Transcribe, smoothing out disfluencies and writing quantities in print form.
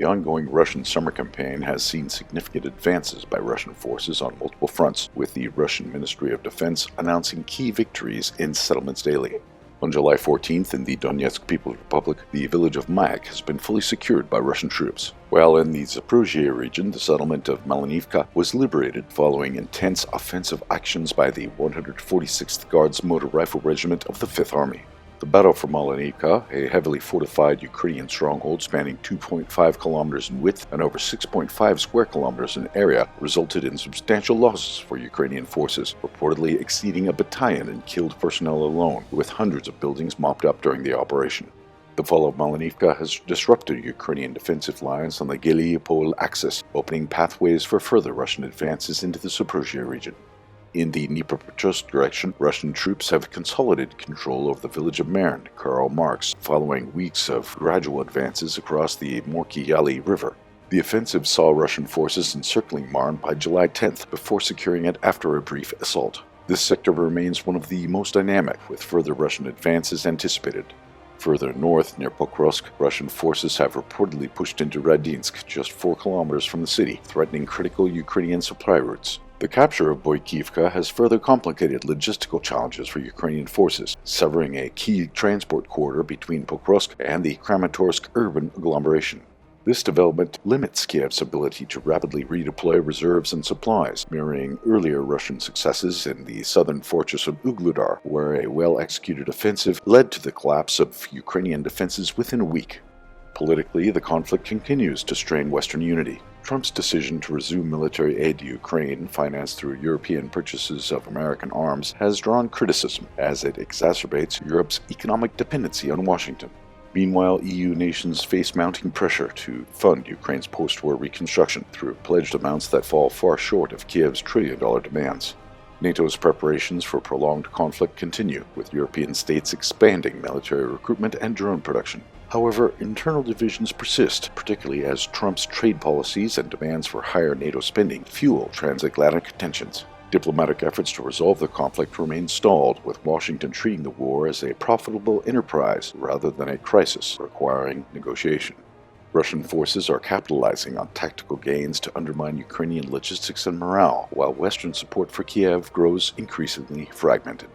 The ongoing Russian summer campaign has seen significant advances by Russian forces on multiple fronts, with the Russian Ministry of Defense announcing key victories in settlements daily. On July 14th, in the Donetsk People's Republic, the village of Mayak has been fully secured by Russian troops, while in the Zaporozhye region, the settlement of Malinivka was liberated following intense offensive actions by the 146th Guards Motor Rifle Regiment of the 5th Army. The battle for Malinivka, a heavily fortified Ukrainian stronghold spanning 2.5 kilometers in width and over 6.5 square kilometers in area, resulted in substantial losses for Ukrainian forces, reportedly exceeding a battalion in killed personnel alone, with hundreds of buildings mopped up during the operation. The fall of Malinivka has disrupted Ukrainian defensive lines on the Gili-Pol axis, opening pathways for further Russian advances into the Zaporozhye region. In the Dnipropetrovsk direction, Russian troops have consolidated control over the village of Marne, Karl Marx, following weeks of gradual advances across the Morki-Yali River. The offensive saw Russian forces encircling Marne by July 10th before securing it after a brief assault. This sector remains one of the most dynamic, with further Russian advances anticipated. Further north, near Pokrovsk, Russian forces have reportedly pushed into Radinsk, just 4 kilometers from the city, threatening critical Ukrainian supply routes. The capture of Boykivka has further complicated logistical challenges for Ukrainian forces, severing a key transport corridor between Pokrovsk and the Kramatorsk urban agglomeration. This development limits Kiev's ability to rapidly redeploy reserves and supplies, mirroring earlier Russian successes in the southern fortress of Ugludar, where a well-executed offensive led to the collapse of Ukrainian defenses within a week. Politically, the conflict continues to strain Western unity. Trump's decision to resume military aid to Ukraine, financed through European purchases of American arms, has drawn criticism as it exacerbates Europe's economic dependency on Washington. Meanwhile, EU nations face mounting pressure to fund Ukraine's post-war reconstruction through pledged amounts that fall far short of Kiev's trillion-dollar demands. NATO's preparations for prolonged conflict continue, with European states expanding military recruitment and drone production. However, internal divisions persist, particularly as Trump's trade policies and demands for higher NATO spending fuel transatlantic tensions. Diplomatic efforts to resolve the conflict remain stalled, with Washington treating the war as a profitable enterprise rather than a crisis requiring negotiation. Russian forces are capitalizing on tactical gains to undermine Ukrainian logistics and morale, while Western support for Kiev grows increasingly fragmented.